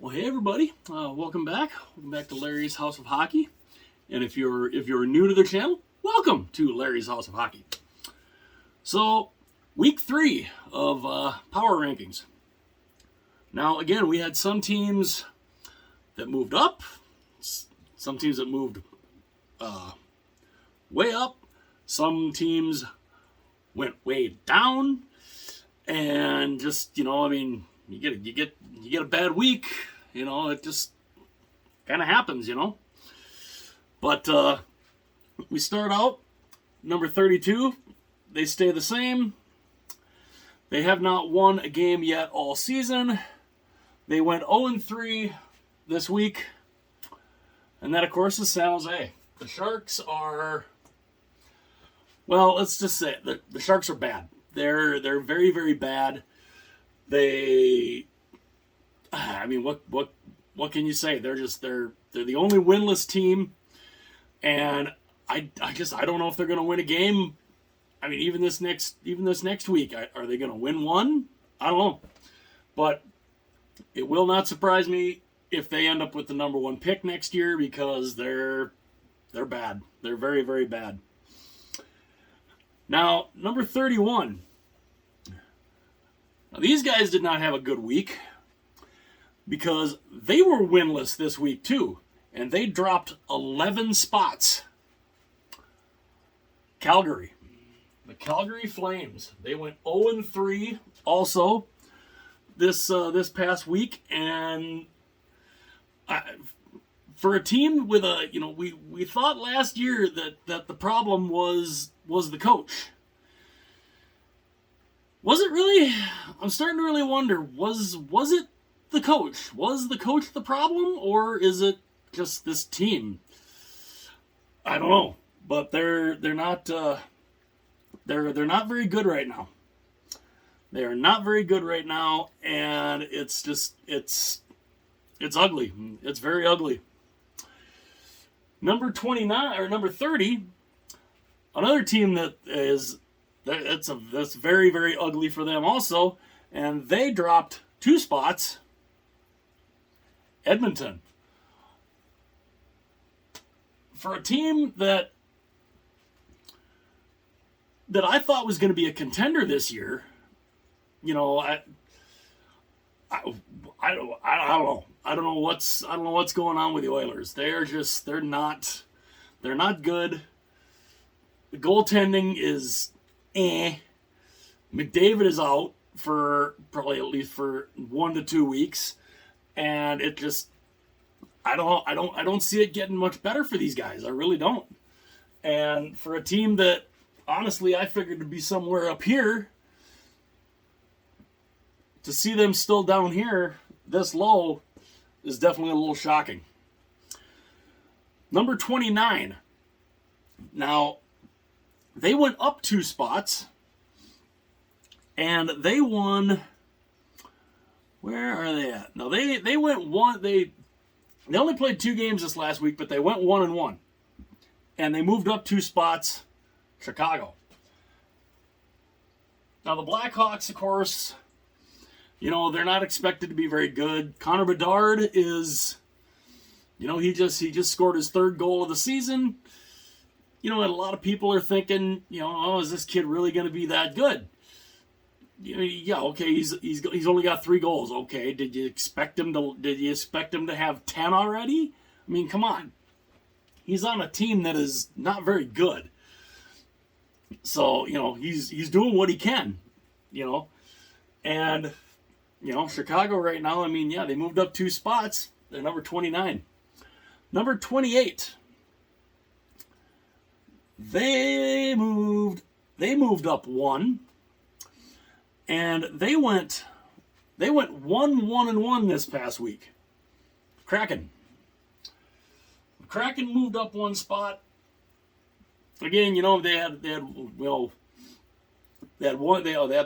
Well, hey everybody, welcome back. Welcome back to Larry's House of Hockey. And if you're new to the channel, welcome to Larry's House of Hockey. So, week 3 of power rankings. Now, again, we had some teams that moved up, some teams that moved way up, some teams went way down, and just you get a bad week, it just kind of happens, But we start out number 32. They stay the same. They have not won a game yet all season. They went 0-3 this week, and that, of course, is San Jose. The Sharks are, well, let's just say it. The Sharks are bad. They're very, very bad. What can you say? They're the only winless team, and I don't know if they're going to win a game. I mean, even this next week, are they going to win one? I don't know, but it will not surprise me if they end up with the number 1 pick next year, because they're bad. They're very, very bad. Now, number 31. Now, these guys did not have a good week, because they were winless this week too, and they dropped 11 spots. Calgary. The Calgary Flames. They went 0-3 also this past week, and for a team with we thought last year that the problem was the coach. Was it really? I'm starting to really wonder, was it the coach? Was the coach the problem, or is it just this team? I don't know, but they're not they're not very good right now. They are not very good right now, and it's ugly. It's very ugly. Number 29 or number 30, another team that's very, very ugly for them also, and they dropped 2 spots. Edmonton. For a team that I thought was going to be a contender this year, I don't know. I don't know what's going on with the Oilers. They're not good. The goaltending is McDavid is out for probably at least for 1 to 2 weeks, and it just I don't see it getting much better for these guys. I really don't. And for a team that honestly I figured to be somewhere up here, to see them still down here this low is definitely a little shocking. Number 29. Now, they went up 2 spots, and they won. Where are they at? No, they went one. They only played 2 games this last week, but they went 1-1, and they moved up 2 spots. Chicago. Now the Blackhawks, of course, they're not expected to be very good. Connor Bedard is, he just scored his 3rd goal of the season. And a lot of people are thinking, is this kid really going to be that good? Yeah, okay, he's only got 3 goals. Okay, did you expect him to have 10 already? I mean, come on. He's on a team that is not very good. So, he's doing what he can, And, Chicago right now, they moved up 2 spots. They're number 29. Number 28. They moved up 1. And they went 1-1-1 this past week. Kraken. Kraken moved up 1 spot. Again, they had the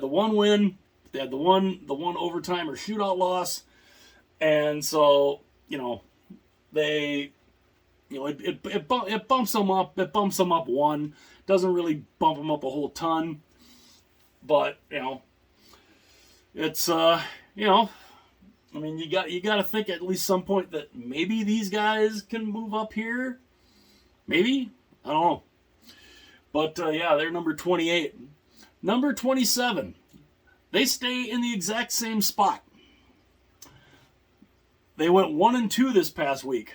one win, they had the one overtime or shootout loss, and so they it bumps them up. It bumps them up 1. Doesn't really bump them up a whole ton, but it's I mean, you got to think at least some point that maybe these guys can move up here. Maybe, I don't know. But yeah, they're number 28. Number 27. They stay in the exact same spot. They went 1-2 this past week.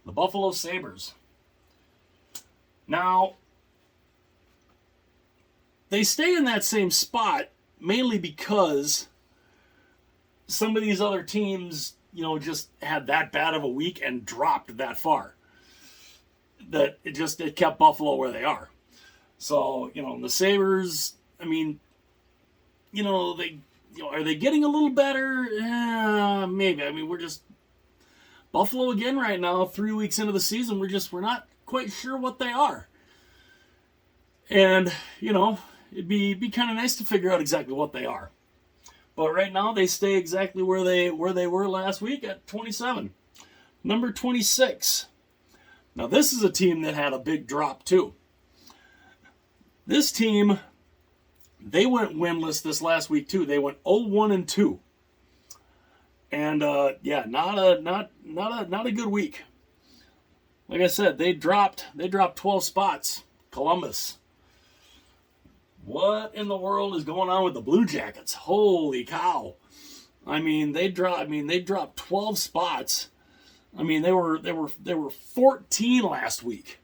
The Buffalo Sabres. Now, they stay in that same spot mainly because some of these other teams, just had that bad of a week and dropped that far. That it kept Buffalo where they are. So, the Sabres, I mean, are they getting a little better? Maybe. I mean, we're just Buffalo again right now, 3 weeks into the season. We're not quite sure what they are. And, it'd be kind of nice to figure out exactly what they are. But right now they stay exactly where they were last week at 27. Number 26. Now this is a team that had a big drop too. This team, they went winless this last week too. They went 0-1-2. And yeah, not a good week. Like I said, they dropped 12 spots. Columbus. What in the world is going on with the Blue Jackets? Holy cow. I mean, they dropped 12 spots. I mean, they were 14 last week.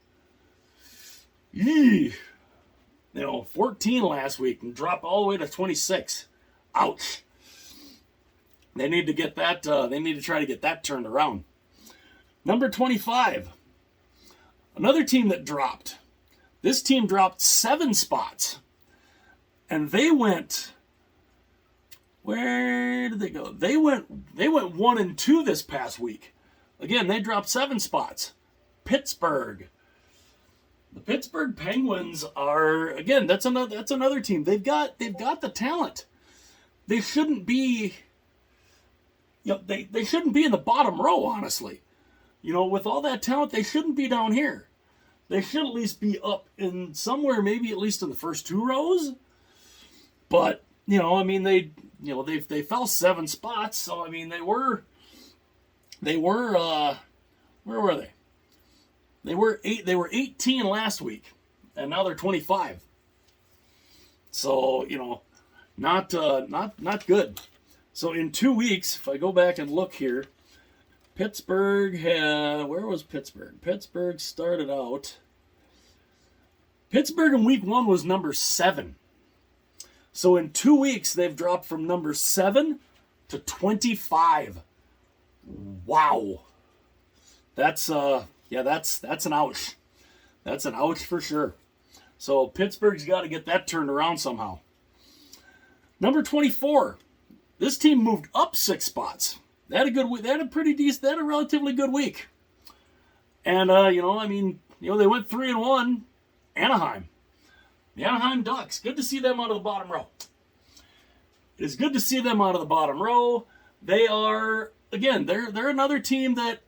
Yee. 14 last week and dropped all the way to 26. Ouch. They need to get that. They need to try to get that turned around. Number 25. Another team that dropped. This team dropped 7 spots. And they went, where did they go? They went 1-2 this past week. Again, they dropped 7 spots. Pittsburgh. The Pittsburgh Penguins are, again, that's another team. They've got the talent. They shouldn't be, they shouldn't be in the bottom row, honestly. With all that talent, they shouldn't be down here. They should at least be up in somewhere, maybe at least in the first 2 rows. But, I mean, they fell 7 spots. So, I mean, they were, where were they? They were 18 last week, and now they're 25. So, not good. So in 2 weeks, if I go back and look here, Pittsburgh where was Pittsburgh? Pittsburgh started out. Pittsburgh in week 1 was number 7. So in 2 weeks, they've dropped from number 7 to 25. Wow. That's an ouch. That's an ouch for sure. So Pittsburgh's got to get that turned around somehow. Number 24. This team moved up 6 spots. They had a good week. They had a relatively good week. And they went 3-1. Anaheim. The Anaheim Ducks. Good to see them out of the bottom row. It is good to see them out of the bottom row. They are, again, they're another team that,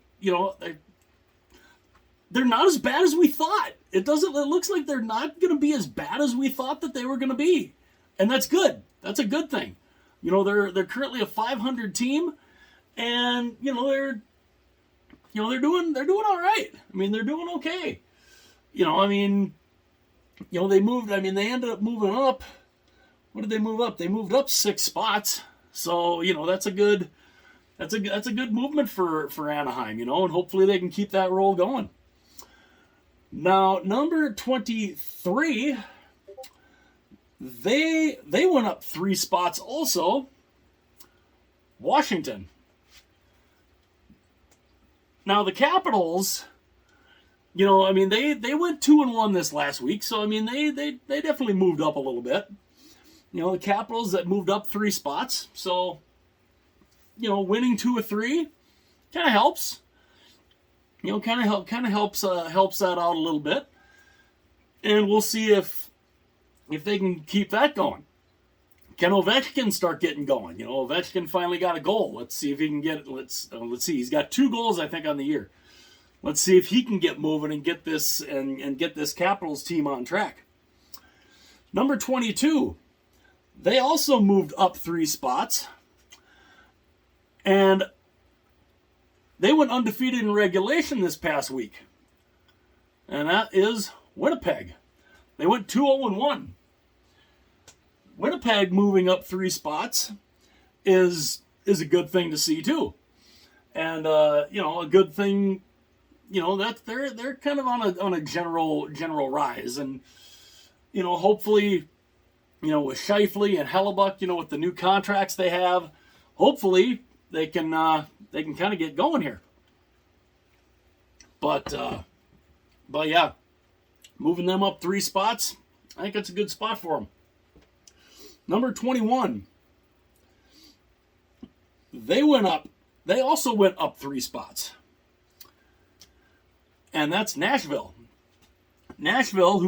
they're not as bad as we thought. It looks like they're not going to be as bad as we thought that they were going to be. And that's good. That's a good thing. They're currently a 500 team, and they're doing all right. I mean, they're doing okay. They ended up moving up. What did they move up? They moved up 6 spots. So, that's a good movement for Anaheim, and hopefully they can keep that roll going. Now, number 23, they went up 3 spots also. Washington. Now, the Capitals, they went 2-1 this last week, so they definitely moved up a little bit. The Capitals that moved up 3 spots, so winning 2 of 3 kind of helps. Kind of helps that out a little bit, and we'll see if they can keep that going. Can Ovechkin start getting going? Ovechkin finally got a goal. Let's see if he can get it. Let's see. He's got 2 goals, I think, on the year. Let's see if he can get moving and get this and get this Capitals team on track. Number 22, they also moved up 3 spots. And they went undefeated in regulation this past week. And that is Winnipeg. They went 2-0-1. Winnipeg moving up 3 spots is a good thing to see too. And a good thing, that they're kind of on a general rise. And hopefully, with Scheifele and Hellebuck, with the new contracts they have, hopefully they can kind of get going here. But yeah, moving them up 3 spots, I think that's a good spot for them. Number 21, they also went up 3 spots. And that's Nashville. Nashville, they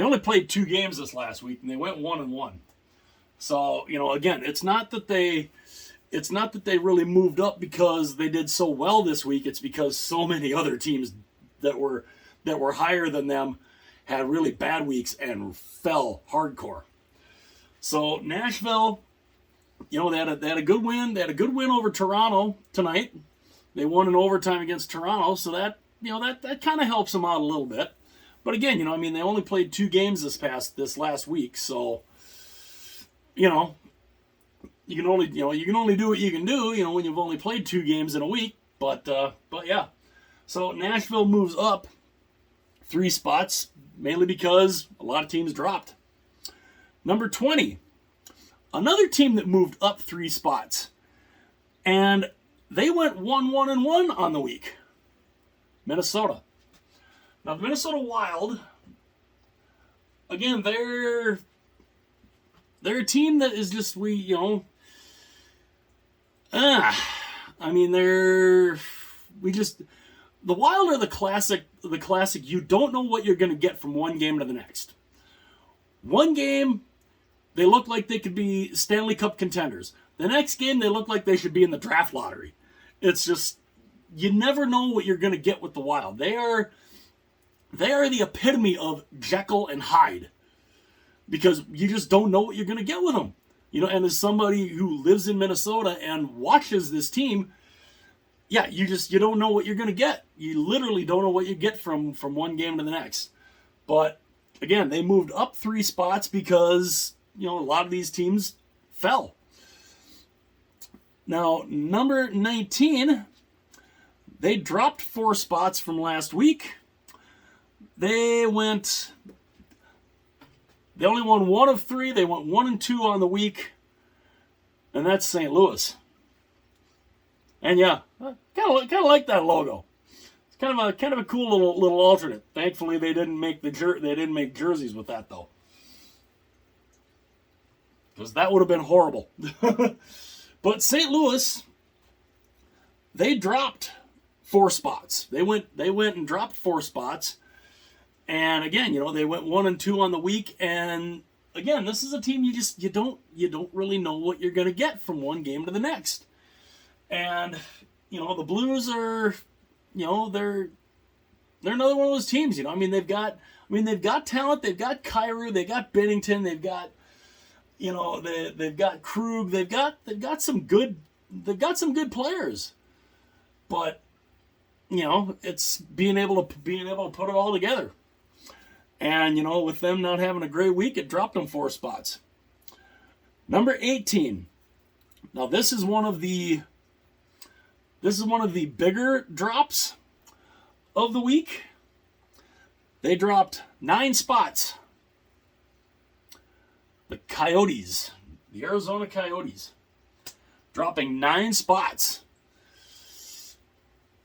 only played 2 games this last week, and they went 1-1. So, again, it's not that they really moved up because they did so well this week. It's because so many other teams that were higher than them had really bad weeks and fell hardcore. So Nashville, they had a good win. They had a good win over Toronto tonight. They won in overtime against Toronto, so that kind of helps them out a little bit. But again, they only played 2 games this last week, so you can only do what you can do, when you've only played 2 games in a week. But yeah. So Nashville moves up 3 spots, mainly because a lot of teams dropped. Number 20, another team that moved up 3 spots. And they went 1-1-1 on the week. Minnesota. Now the Minnesota Wild, again, they're a team that is just the Wild are the classic, you don't know what you're going to get from one game to the next. One game, they look like they could be Stanley Cup contenders. The next game, they look like they should be in the draft lottery. It's just, you never know what you're going to get with the Wild. They are the epitome of Jekyll and Hyde. Because you just don't know what you're going to get with them. And as somebody who lives in Minnesota and watches this team, yeah, you don't know what you're going to get. You literally don't know what you get from one game to the next. But again, they moved up 3 spots because, a lot of these teams fell. Now, number 19, they dropped 4 spots from last week. They only won 1 of 3. They went 1-2 on the week, and that's St. Louis. And yeah, kind of like that logo. It's kind of a cool little alternate. Thankfully, they didn't make jerseys with that though, because that would have been horrible. But St. Louis, they dropped 4 spots. They went and dropped 4 spots. And again, they went 1-2 on the week. And again, this is a team you don't really know what you're going to get from one game to the next. And the Blues are, they're another one of those teams. They've got talent. They've got Kyrou. They've got Binnington. They've got, they've got Krug. They've got some good players. But it's being able to put it all together. And, with them not having a great week, it dropped them 4 spots. Number 18. Now, this is one of the bigger drops of the week. They dropped 9 spots. The Coyotes, the Arizona Coyotes, dropping 9 spots.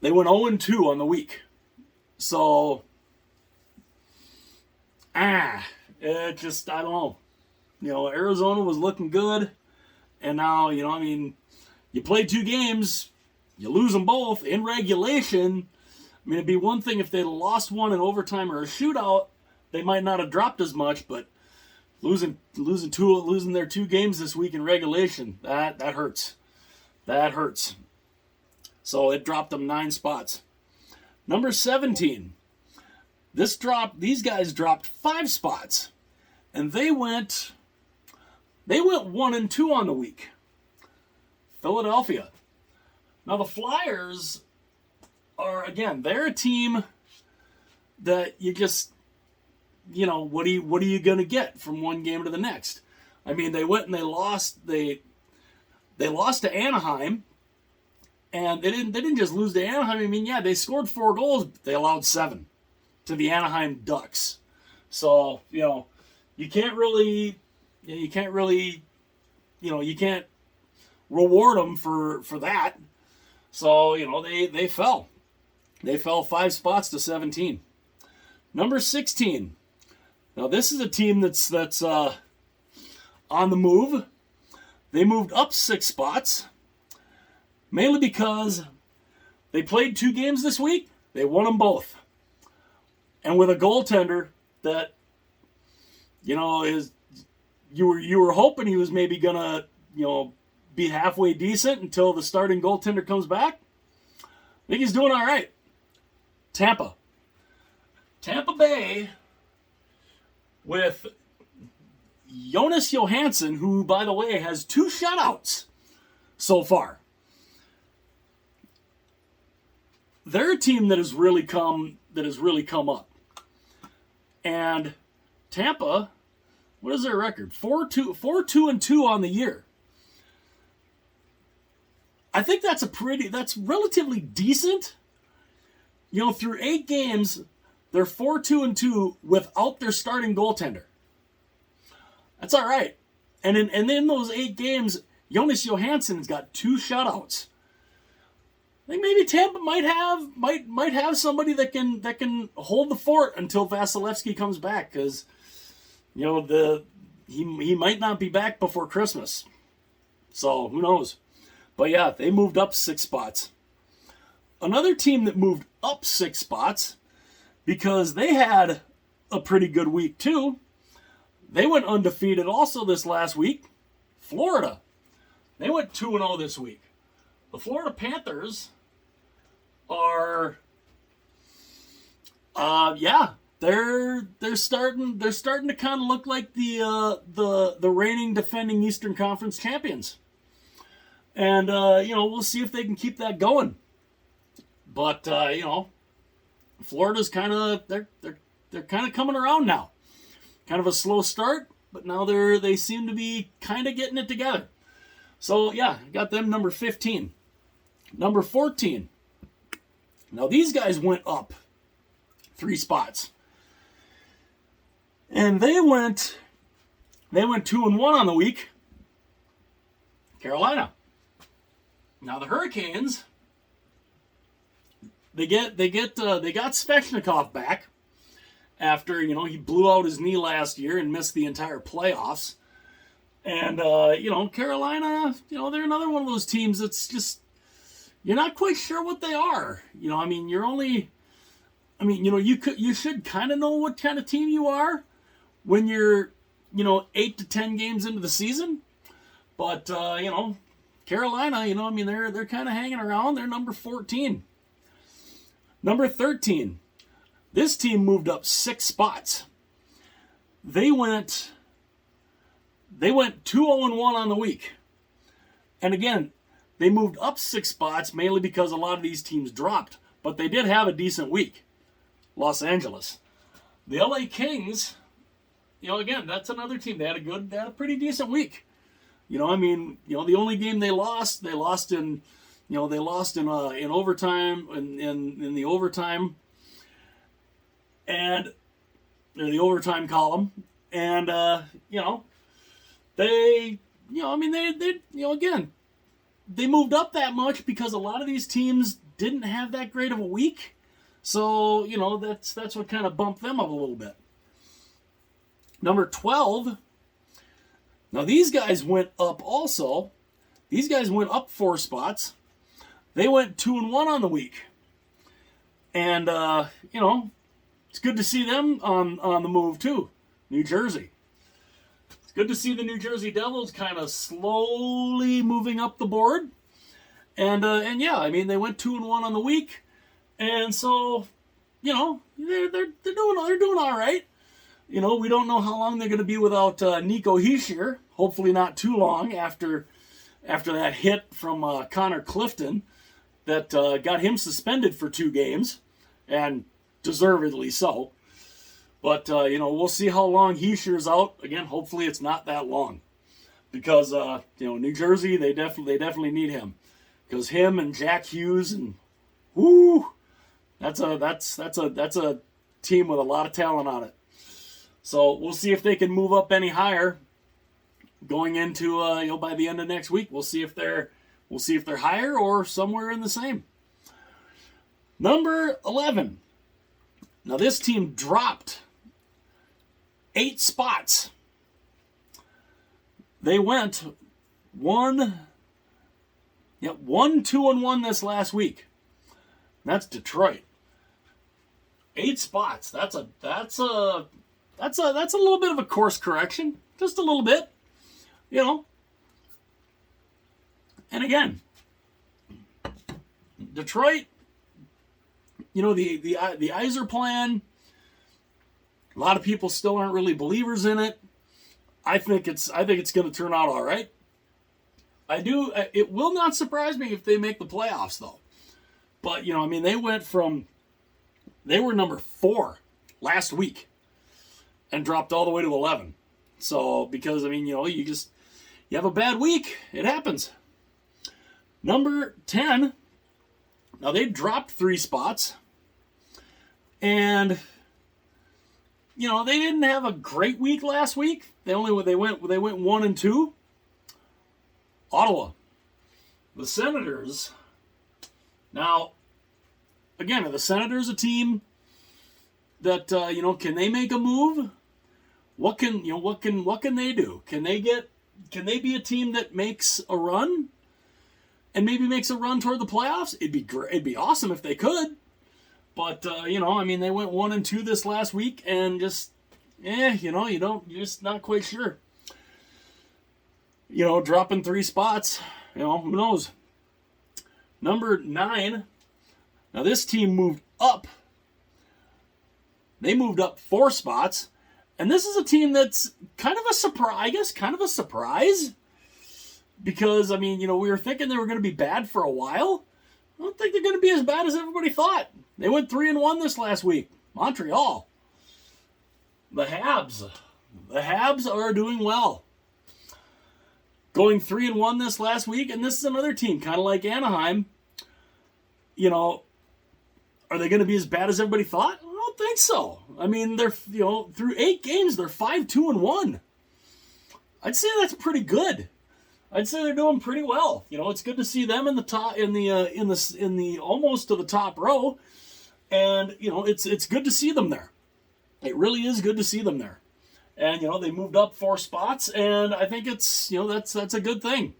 They went 0-2 on the week. So, it just, I don't know. Arizona was looking good. And now, you play 2 games, you lose them both in regulation. It'd be one thing if they'd lost one in overtime or a shootout, they might not have dropped as much, but losing their 2 games this week in regulation, that hurts. That hurts. So it dropped them 9 spots. Number 17. These guys dropped 5 spots. And they went 1-2 on the week. Philadelphia. Now the Flyers are, again, they're a team that you just, what are you going to get from one game to the next? I mean, they went and they lost to Anaheim, and they didn't just lose to Anaheim. I mean, yeah, they scored 4 goals, but they allowed 7 to the Anaheim Ducks. So, you can't reward them for that. So, they fell. They fell 5 spots to 17. Number 16. Now, this is a team that's on the move. They moved up 6 spots, mainly because they played 2 games this week. They won them both. And with a goaltender that, is you were hoping he was maybe gonna, be halfway decent until the starting goaltender comes back. I think he's doing all right. Tampa Bay with Jonas Johansson, who, by the way, has 2 shutouts so far. They're a team that has really come up. And Tampa, what is their record? 4-2 on the year. I think that's relatively decent. Through 8 games, they're 4-2 without their starting goaltender. That's all right. And in those 8 games, Jonas Johansson's got 2 shutouts. I think maybe Tampa might have somebody that can hold the fort until Vasilevsky comes back, because he might not be back before Christmas. So who knows? But yeah, they moved up 6 spots. Another team that moved up 6 spots because they had a pretty good week too. They went undefeated also this last week. Florida. They went 2-0 this week. The Florida Panthers are they're starting to kind of look like the reigning defending Eastern Conference champions. And we'll see if they can keep that going. But Florida's kind of they're kind of coming around now. Kind of a slow start, but now they seem to be kind of getting it together. So yeah, got them number 15. Number 14. Now these guys went up 3 spots. And they went 2-1 on the week. Carolina. Now the Hurricanes, they got Svechnikov back after he blew out his knee last year and missed the entire playoffs. And Carolina, they're another one of those teams that's just, you're not quite sure what they are. You should kind of know what kind of team you are when you're 8 to 10 games into the season. But Carolina, they're kind of hanging around. They're number 14. Number 13. This team moved up 6 spots. They went 2-0-1 on the week. And again, they moved up 6 spots mainly because a lot of these teams dropped. But they did have a decent week. Los Angeles. The LA Kings, again, that's another team. They had a pretty decent week. The only game they lost in overtime, in the overtime, and in the overtime column, and again, they moved up that much because a lot of these teams didn't have that great of a week, so that's what kind of bumped them up a little bit. Number 12. Now, these guys went up also. These guys went up 4 spots. They went 2-1 on the week. And, it's good to see them on the move, too. New Jersey. It's good to see the New Jersey Devils kind of slowly moving up the board. And yeah, they went 2-1 on the week. And so, they're doing all right. We don't know how long they're going to be without Nico Hischier. Hopefully not too long after after that hit from Connor Clifton that got him suspended for 2 games, and deservedly so. But, we'll see how long Hischier's out. Again, hopefully it's not that long. Because, New Jersey, they definitely need him. Because him and Jack Hughes and, that's a team with a lot of talent on it. So we'll see if they can move up any higher going into, by the end of next week. We'll see if they're higher or somewhere in the same. Number 11. Now this team dropped 8 spots. They went 1-2-1 this last week. That's Detroit. 8 spots. That's a little bit of a course correction. Just a little bit. And again, Detroit, the Yzer plan, a lot of people still aren't really believers in it. I think it's going to turn out all right. I do. It will not surprise me if they make the playoffs, though. But they were number 4 last week and dropped all the way to 11. So because you have a bad week, it happens. Number 10. Now they dropped 3 spots, and they didn't have a great week last week. They went 1-2. Ottawa, the Senators. Now, again, are the Senators a team that can they make a move? What can they do? Can they be a team that makes a run and maybe makes a run toward the playoffs? It'd be great. It'd be awesome if they could. But they went 1-2 this last week, and just you're just not quite sure. Dropping 3 spots, who knows? Number 9. Now this team moved up. They moved up 4 spots, and this is a team that's kind of a surprise. Because we were thinking they were going to be bad for a while. I don't think they're going to be as bad as everybody thought. They went 3-1 this last week. Montreal. The Habs. The Habs are doing well. Going 3-1 this last week, and this is another team, kind of like Anaheim. Are they going to be as bad as everybody thought? I don't think so. They're through 8 games, they're 5-2-1. I'd say that's pretty good. I'd say they're doing pretty well. It's good to see them in the top, in the almost to the top row, and it's good to see them there. It really is good to see them there. And they moved up 4 spots, and I think it's that's a good thing.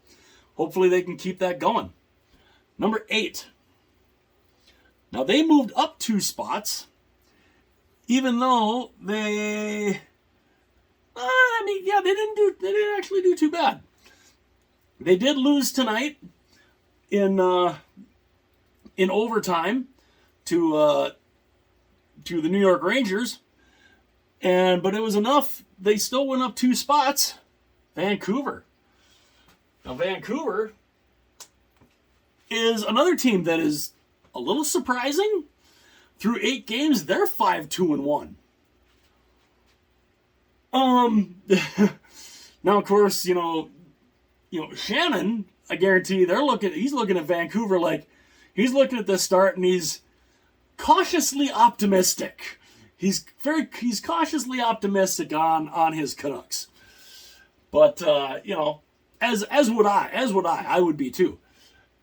Hopefully they can keep that going. Number 8. Now they moved up 2 spots, even though they didn't actually do too bad. They did lose tonight in overtime to the New York Rangers, but it was enough. They still went up 2 spots. Vancouver. Now Vancouver is another team that is a little surprising. Through 8 games, they're 5-2-1. Now of course, Shannon, I guarantee he's looking at Vancouver like he's looking at the start and he's cautiously optimistic. He's cautiously optimistic on his Canucks. But as would I would be too.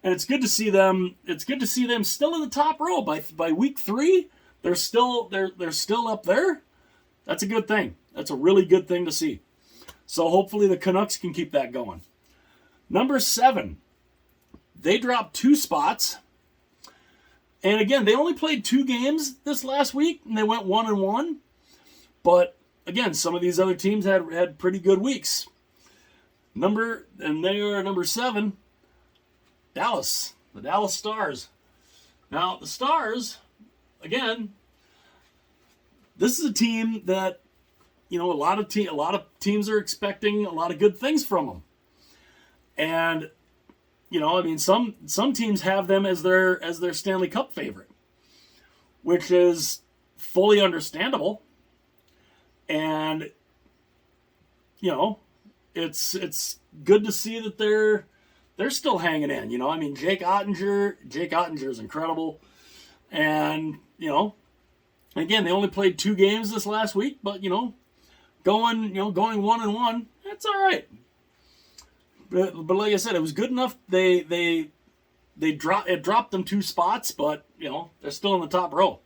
And it's good to see them. It's good to see them still in the top row by week 3. They're still up there. That's a good thing. That's a really good thing to see. So hopefully the Canucks can keep that going. Number 7, they dropped 2 spots. And again, they only played 2 games this last week, and they went 1-1. But again, some of these other teams had pretty good weeks. They are number 7, Dallas, the Dallas Stars. Now the Stars, again, this is a team that a lot of teams are expecting a lot of good things from them. And I mean, some teams have them as their Stanley Cup favorite, which is fully understandable. And it's good to see that they're still hanging in. I mean, Jake Ottinger is incredible, and again, they only played 2 games this last week, but going 1-1, that's all right. But like I said, it was good enough. It dropped them 2 spots, but they're still in the top row.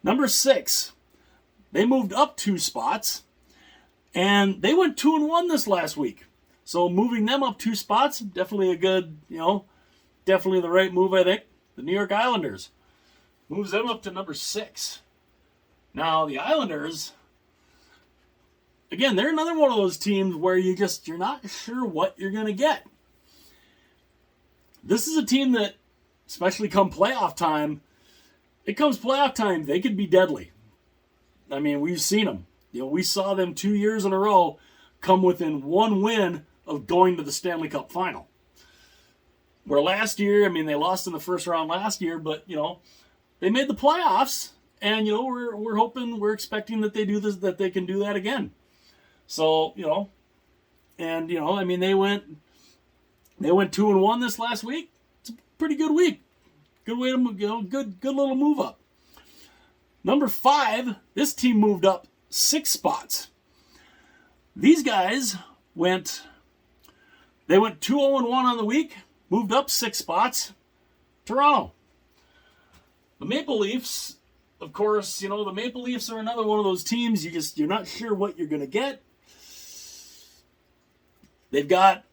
Number 6, they moved up 2 spots, and they went 2-1 this last week. So moving them up 2 spots, definitely a good, definitely the right move, I think. The New York Islanders moves them up to number 6. Now the Islanders, again, they're another one of those teams where you're not sure what you're going to get. This is a team that, especially come playoff time, they could be deadly. I mean, we've seen them. We saw them 2 years in a row come within 1 win of going to the Stanley Cup final. Where last year, I mean, they lost in the first round last year, but, they made the playoffs, and, we're expecting that they do this, that they can do that again. So, I mean, they went 2-1 this last week. It's a pretty good week. Good way to move, good little move up. Number 5, this team moved up 6 spots. These guys went 2-0-1 on the week, moved up 6 spots. Toronto. The Maple Leafs, of course, the Maple Leafs are another one of those teams you're not sure what you're going to get. They've got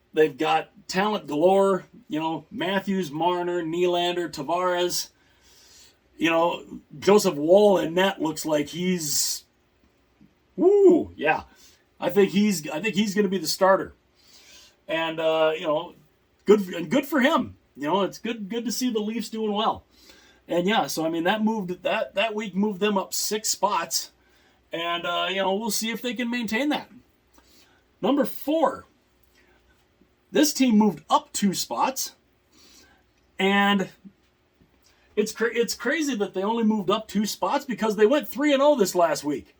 talent galore, Matthews, Marner, Nylander, Tavares. Joseph Woll in net looks like he's, yeah. I think he's going to be the starter, and good for him. It's good to see the Leafs doing well, and yeah. So I mean, that week moved them up 6 spots, and we'll see if they can maintain that. Number 4, this team moved up 2 spots, and it's crazy that they only moved up 2 spots because they went 3-0 this last week.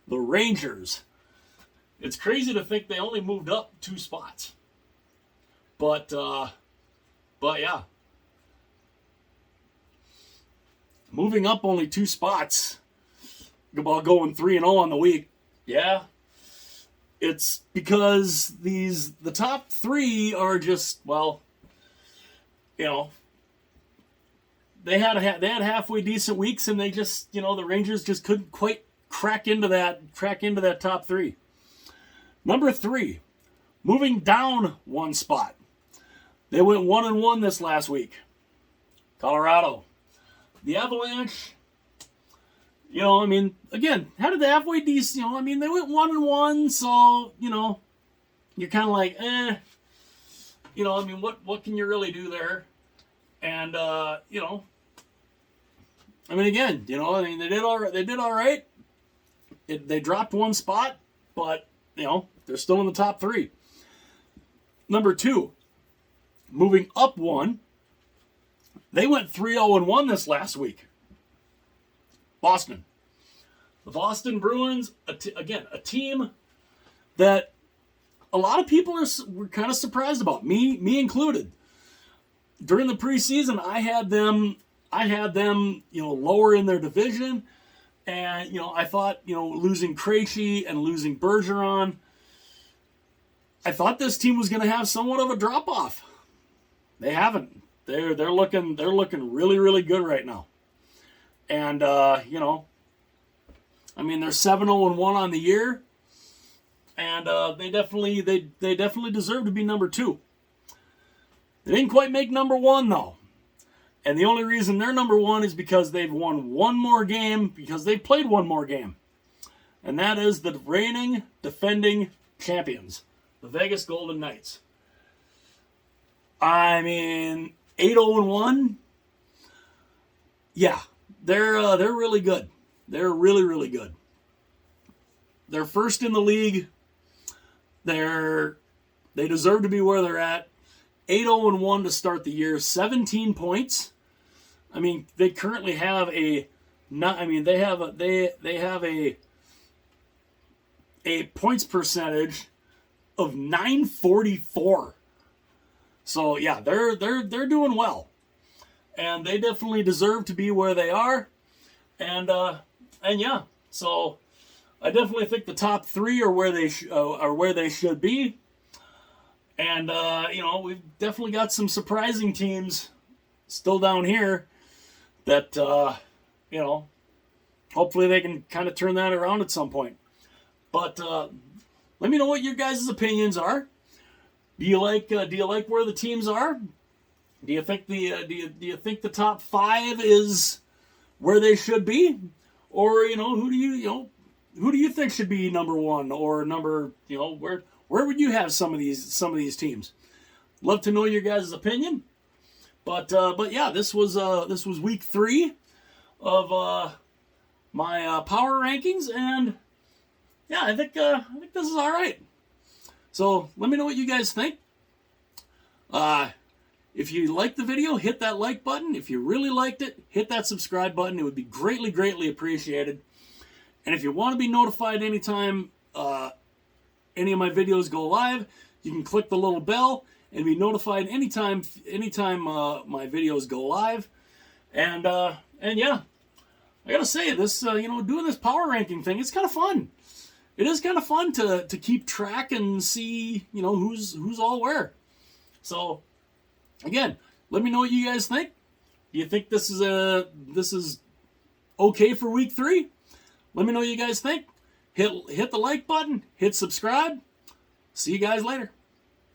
The Rangers. It's crazy to think they only moved up 2 spots. But yeah. Moving up only 2 spots about going 3-0 on the week. Yeah. It's because the top 3 are just, they had halfway decent weeks, and they just, the Rangers just couldn't quite crack into that top 3. Number 3, moving down 1 spot. They went 1-1 this last week. Colorado. The Avalanche, again, how did the halfway decent, they went 1-1, so, you're kind of like, what can you really do there? And, again, they did all right. They dropped 1 spot, but, they're still in the top 3. Number 2, moving up 1, they went 3-0-1 this last week. Boston. The Boston Bruins, again, a team that a lot of people were kind of surprised about, me included. During the preseason, I had them, lower in their division, and I thought, losing Krejci and losing Bergeron, I thought this team was going to have somewhat of a drop off. They haven't. They're looking really, really good right now, and they're 7-0-1 on the year, and they definitely deserve to be number 2. They didn't quite make number 1 though. And the only reason they're number 1 is because they've won 1 more game, because they've played 1 more game. And that is the reigning, defending champions, the Vegas Golden Knights. 8-0-1. Yeah, they're really good. They're really, really good. They're first in the league. They deserve to be where they're at. 8-0-1 to start the year, 17 points. I mean, they currently have a not. I mean, they have a points percentage of 944. So yeah, they're doing well, and they definitely deserve to be where they are, and yeah. So I definitely think the top three are where they should be. And, we've definitely got some surprising teams still down here that, hopefully they can kind of turn that around at some point. But let me know what your guys' opinions are. Do you like where the teams are? Do you think the top five is where they should be? Or, who do you think should be number one or number, where would you have some of these teams? Love to know your guys' opinion. But yeah, this was week 3 of my power rankings, and yeah, I think this is all right. So let me know what you guys think. If you liked the video, hit that like button. If you really liked it, hit that subscribe button. It would be greatly, greatly appreciated. And if you want to be notified anytime any of my videos go live, you can click the little bell and be notified anytime my videos go live. And yeah, I gotta say this, doing this power ranking thing, it's kind of fun. It is kind of fun to keep track and see, who's all where. So again, let me know what you guys think. Do you think this is okay for week 3? Let me know what you guys think. Hit the like button. Hit subscribe. See you guys later.